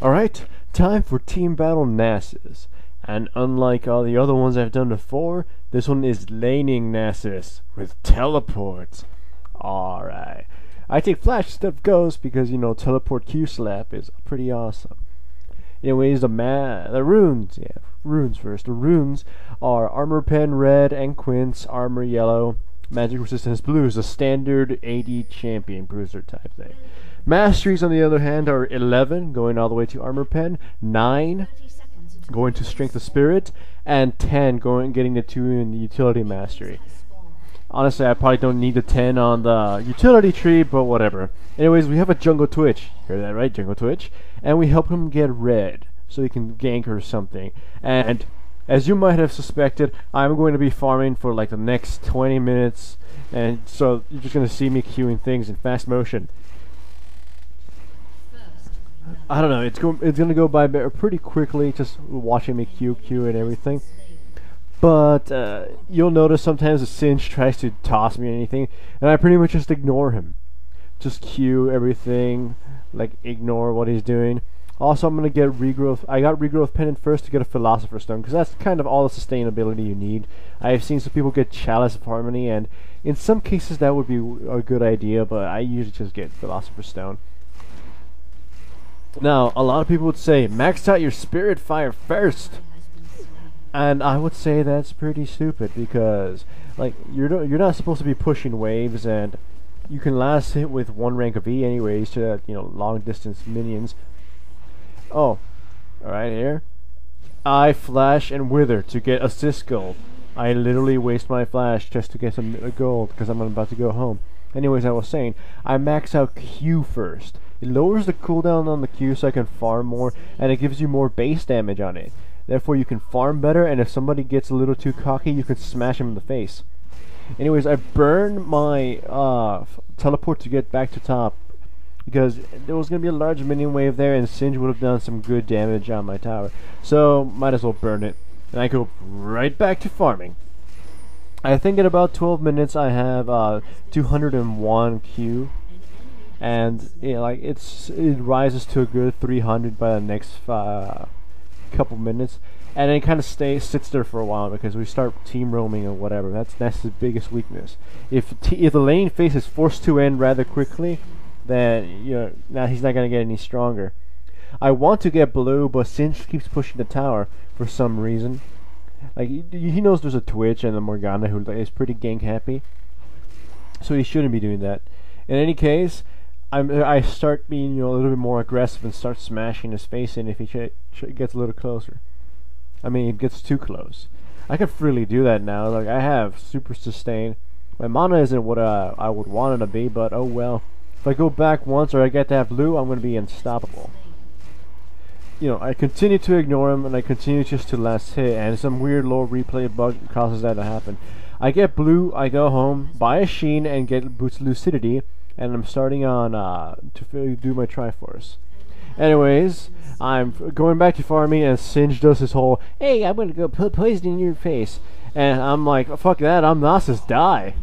Alright, time for Team Battle Nasus. And unlike all the other ones I've done before, this one is laning Nasus with teleports. Alright. I take Flash instead of Ghost because, you know, teleport Q-Slap is pretty awesome. Anyways, the runes. Yeah, runes first. The runes are Armor Pen Red and Quince, Armor Yellow, Magic Resistance Blue is a standard AD champion bruiser type thing. Masteries, on the other hand, are 11, going all the way to Armor Pen, 9, going to Strength of Spirit, and 10, getting the 2 in the Utility Mastery. Honestly, I probably don't need the 10 on the Utility tree, but whatever. Anyways, we have a Jungle Twitch. Hear that right? Jungle Twitch. And we help him get red, so he can gank or something. And as you might have suspected, I'm going to be farming for like the next 20 minutes. And so you're just going to see me queuing things in fast motion. I don't know, it's gonna go by pretty quickly, just watching me queue and everything. But you'll notice sometimes the Singe tries to toss me anything, and I pretty much just ignore him. Just queue everything, like ignore what he's doing. Also, I'm gonna get regrowth. I got regrowth pendant first to get a Philosopher's Stone, because that's kind of all the sustainability you need. I've seen some people get Chalice of Harmony, and in some cases that would be a good idea, but I usually just get Philosopher's Stone. Now, a lot of people would say, max out your Spirit Fire first. And I would say that's pretty stupid because, like, you're not supposed to be pushing waves, and you can last hit with 1 rank of E anyways to, you know, long distance minions. Oh, alright here. I flash and wither to get assist gold. I literally waste my flash just to get some gold because I'm about to go home. Anyways, I was saying, I max out Q first. It lowers the cooldown on the Q so I can farm more, and it gives you more base damage on it. Therefore, you can farm better, and if somebody gets a little too cocky, you can smash him in the face. Anyways, I burned my teleport to get back to top, because there was going to be a large minion wave there, and Singe would have done some good damage on my tower. So, might as well burn it. And I go right back to farming. I think in about 12 minutes I have 201 Q. And you know, like it rises to a good 300 by the next couple minutes, and then it kind of sits there for a while because we start team roaming or whatever. That's his biggest weakness. If the lane phase is forced to end rather quickly, then you know now he's not gonna get any stronger. I want to get blue, but Singe keeps pushing the tower for some reason. Like he knows there's a Twitch and a Morgana who is pretty gank happy, so he shouldn't be doing that. In any case, I start being, you know, a little bit more aggressive and start smashing his face in if he gets a little closer. I mean, it gets too close. I can freely do that now. Like, I have super sustain. My mana isn't what I would want it to be, but oh well. If I go back once or I get to have blue, I'm going to be unstoppable. You know, I continue to ignore him, and I continue just to last hit, and some weird low replay bug causes that to happen. I get blue, I go home, buy a Sheen, and get boost lucidity, and I'm starting on to do my Triforce. Anyways, I'm going back to farming, and Singe does his whole, hey, I'm gonna go put poison in your face. And I'm like, fuck that, I'm Nasus, die.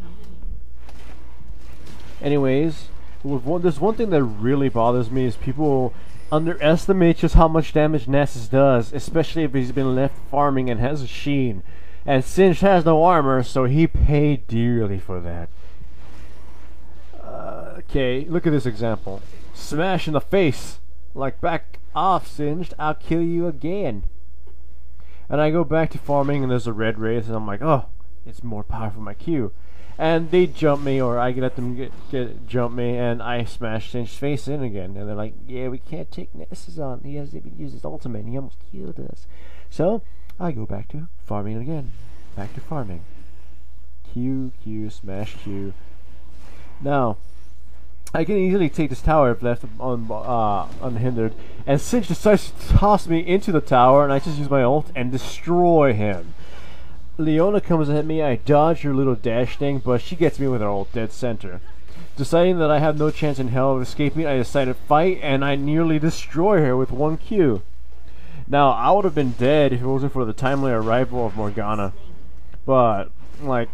Anyways, there's one thing that really bothers me is people underestimate just how much damage Nasus does, especially if he's been left farming and has a Sheen. And Singe has no armor, so he paid dearly for that. Okay, look at this example. Smash in the face. Like, back off, Singed. I'll kill you again. And I go back to farming, and there's a red wraith, and I'm like, oh, it's more powerful for my Q. And they jump me, or I let them jump me, and I smash Singed's face in again. And they're like, yeah, we can't take Nasus on. He hasn't even used his ultimate, and he almost killed us. So, I go back to farming again. Back to farming. Q, Q, smash Q. Now, I can easily take this tower if left unhindered, and Singe decides to toss me into the tower, and I just use my ult and destroy him. Leona comes at me, I dodge her little dash thing, but she gets me with her ult dead center. Deciding that I have no chance in hell of escaping, I decide to fight, and I nearly destroy her with 1 Q. Now, I would have been dead if it wasn't for the timely arrival of Morgana. But, like,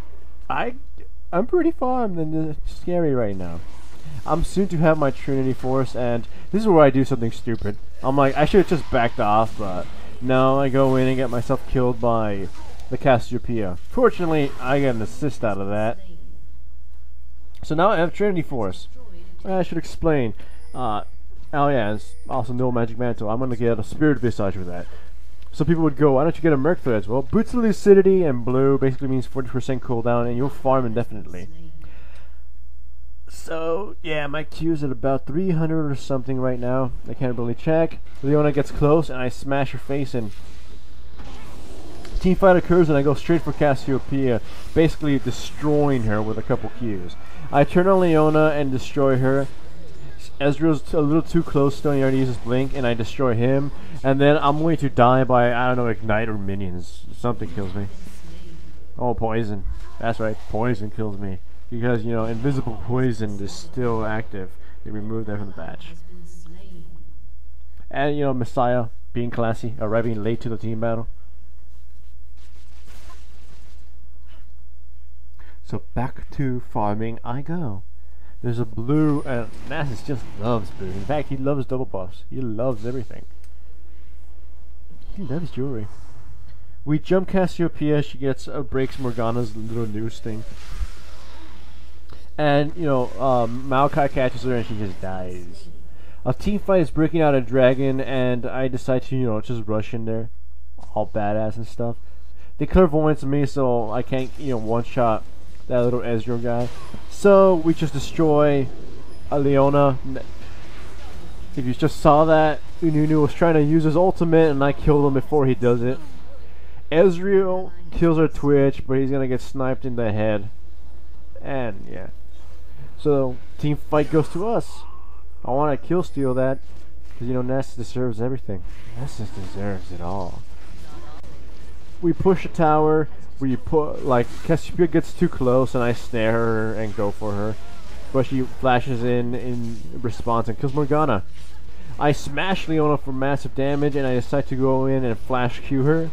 I'm pretty farmed and scary right now. I'm soon to have my Trinity Force, and this is where I do something stupid. I'm like, I should have just backed off, but no, I go in and get myself killed by the Cassiopeia. Fortunately, I get an assist out of that. So now I have Trinity Force. I should explain. Oh yeah, it's also no magic mantle. I'm gonna get a Spirit Visage with that. So people would go, why don't you get a Merc Threads? Well, Boots of Lucidity and blue basically means 40% cooldown, and you'll farm indefinitely. So, yeah, my Q's at about 300 or something right now. I can't really check. Leona gets close, and I smash her face in. Teamfight occurs, and I go straight for Cassiopeia, basically destroying her with a couple Q's. I turn on Leona and destroy her. Ezreal's a little too close still, he already uses Blink, and I destroy him. And then I'm going to die by, I don't know, Ignite or Minions. Something kills me. Oh, Poison. That's right, Poison kills me. Because, you know, Invisible Poison is still active. They removed that from the patch. And, you know, Messiah, being classy, arriving late to the team battle. So back to farming I go. There's a blue, and Nasus just loves blue. In fact, he loves double buffs. He loves everything. He loves jewelry. We jump Cassiopeia. She gets breaks Morgana's little noose thing. And, you know, Maokai catches her and she just dies. A team fight is breaking out a dragon, and I decide to, you know, just rush in there. All badass and stuff. They clairvoyance me, so I can't, you know, one-shot that little Ezreal guy. So we just destroy Leona. If you just saw that, Ununu was trying to use his ultimate and I killed him before he does it. Ezreal kills our Twitch, but he's gonna get sniped in the head. And yeah. So team fight goes to us. I want to kill steal that, because you know Nasus deserves everything. Nasus deserves it all. We push a tower. We put, like, Cassiopeia gets too close and I snare her and go for her. But she flashes in response and kills Morgana. I smash Leona for massive damage and I decide to go in and flash Q her.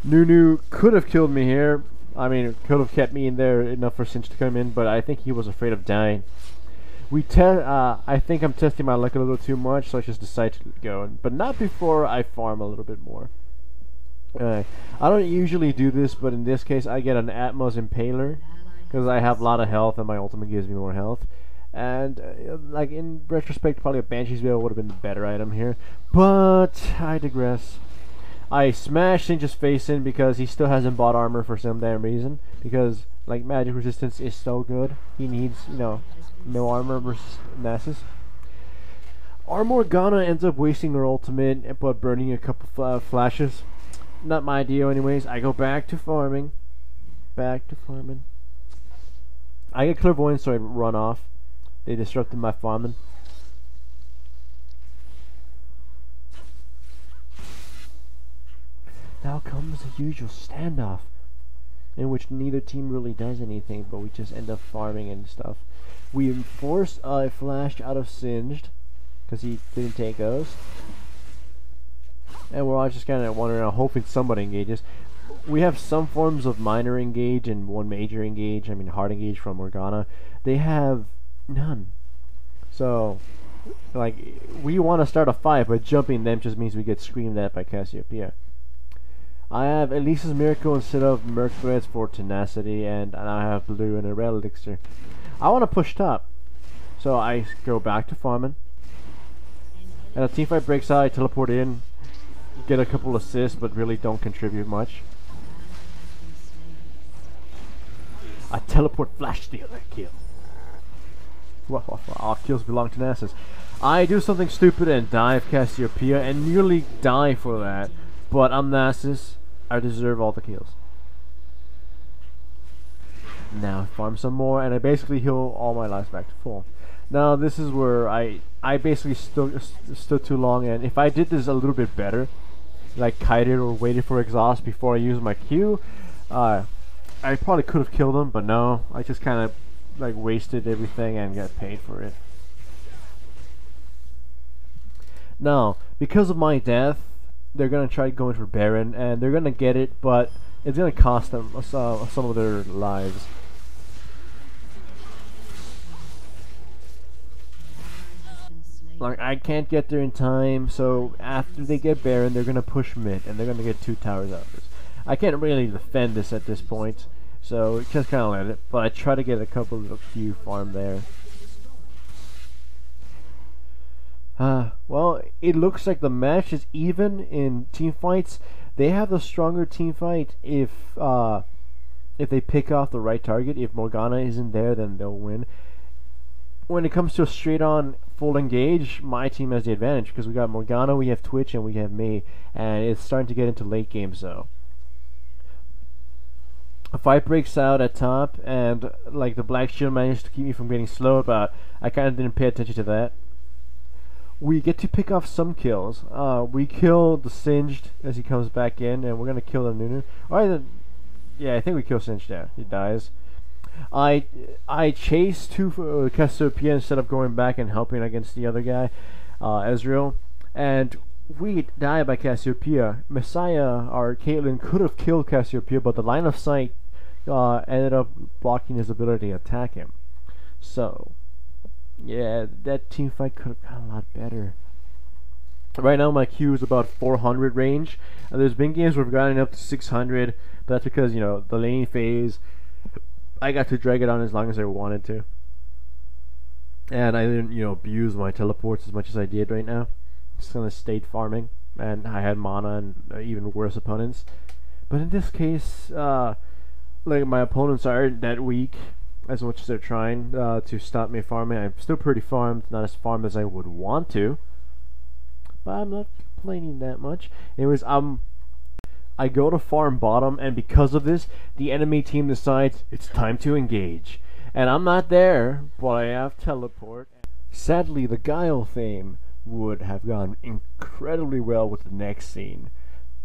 Nunu could have killed me here. I mean, could have kept me in there enough for Sinch to come in, but I think he was afraid of dying. I think I'm testing my luck a little too much, so I just decide to go. But not before I farm a little bit more. I don't usually do this, but in this case I get an Atmos Impaler because I have a lot of health and my ultimate gives me more health. And like in retrospect, probably a Banshee's Veil would have been the better item here, but I digress. I smash Sinch's face in because he still hasn't bought armor for some damn reason, because like magic resistance is so good. He needs, you know, no armor versus Nasus. Our Morgana ends up wasting her ultimate but burning a couple flashes. Not my deal anyways. I go back to farming. I get clairvoyance, so I run off. They disrupted my farming. Now comes the usual standoff, in which neither team really does anything, but we just end up farming and stuff. We enforce a flash out of Singed, because he didn't take us. And we're all just kind of wandering around hoping somebody engages. We have some forms of minor engage and one major engage, I mean hard engage from Morgana. They have none. So, like, we want to start a fight, but jumping them just means we get screamed at by Cassiopeia. I have Elisa's Miracle instead of Merc Threads for tenacity, and I have blue and a red elixir. I want to push top. So I go back to farming. And a team fight breaks out, I teleport in. Get a couple assists, but really don't contribute much. I teleport flash steal and kill. Well, all kills belong to Nasus. I do something stupid and dive Cassiopeia and nearly die for that, but I'm Nasus. I deserve all the kills. Now I farm some more and I basically heal all my lives back to full. Now this is where I basically stood too long, and if I did this a little bit better, like kited or waited for exhaust before I used my Q, I probably could have killed him, but no, I just kind of like wasted everything and got paid for it. Now, because of my death, they're gonna try going for Baron, and they're gonna get it, but it's gonna cost them some of their lives. Like, I can't get there in time, so after they get Baron, they're gonna push mid, and they're gonna get 2 towers out of this. I can't really defend this at this point, so just kind of let it. But I try to get a couple of Q farm there. Well, it looks like the match is even in team fights. They have the stronger team fight if they pick off the right target. If Morgana isn't there, then they'll win. When it comes to a straight-on full engage, my team has the advantage because we got Morgana, we have Twitch, and we have me, and it's starting to get into late games though. A fight breaks out at top, and like the Black Shield managed to keep me from getting slowed, but I kind of didn't pay attention to that. We get to pick off some kills. We kill the Singed as he comes back in, and we're gonna kill the Nunu. Yeah, I think we kill Singed. Yeah, he dies. I chase to Cassiopeia instead of going back and helping against the other guy, Ezreal, and we die by Cassiopeia. Messiah or Caitlyn could have killed Cassiopeia, but the line of sight ended up blocking his ability to attack him. So yeah, that team fight could have gotten a lot better. Right now my Q is about 400 range. There's been games where we've gotten up to 600, but that's because, you know, the laning phase, I got to drag it on as long as I wanted to. And I didn't, you know, abuse my teleports as much as I did right now. Just kind of stayed farming, and I had mana and even worse opponents. But in this case, like, my opponents aren't that weak as much as they're trying to stop me farming. I'm still pretty farmed, not as farmed as I would want to, but I'm not complaining that much. Anyways, I go to farm bottom, and because of this, the enemy team decides it's time to engage. And I'm not there, but I have teleport. Sadly, the Guile theme would have gone incredibly well with the next scene,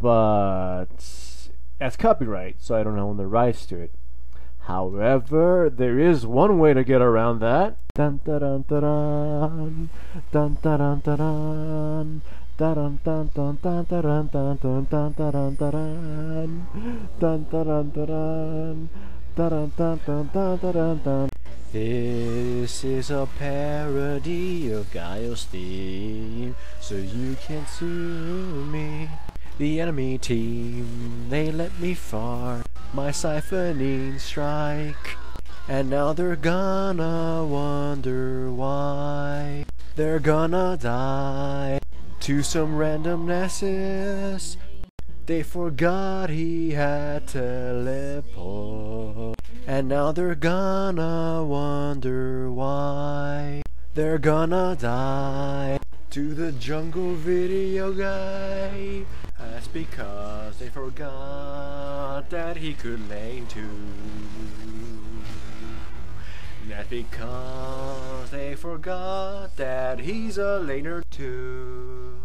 but that's copyright, so I don't own the rights to it. However, there is one way to get around that. Dun dun dun dun dun dun dun dun. Dun dun dun dun dun dun dun dun dun dun dun dun dun dun dun dun. This is a parody of Guile's theme, so you can't sue me. The enemy team, they let me farm my siphoning strike, and now they're gonna wonder why. They're gonna die to some random Nasus. They forgot he had teleport, and now they're gonna wonder why. They're gonna die to the jungle video guy. That's because they forgot that he could lane too. That's because they forgot that he's a laner too.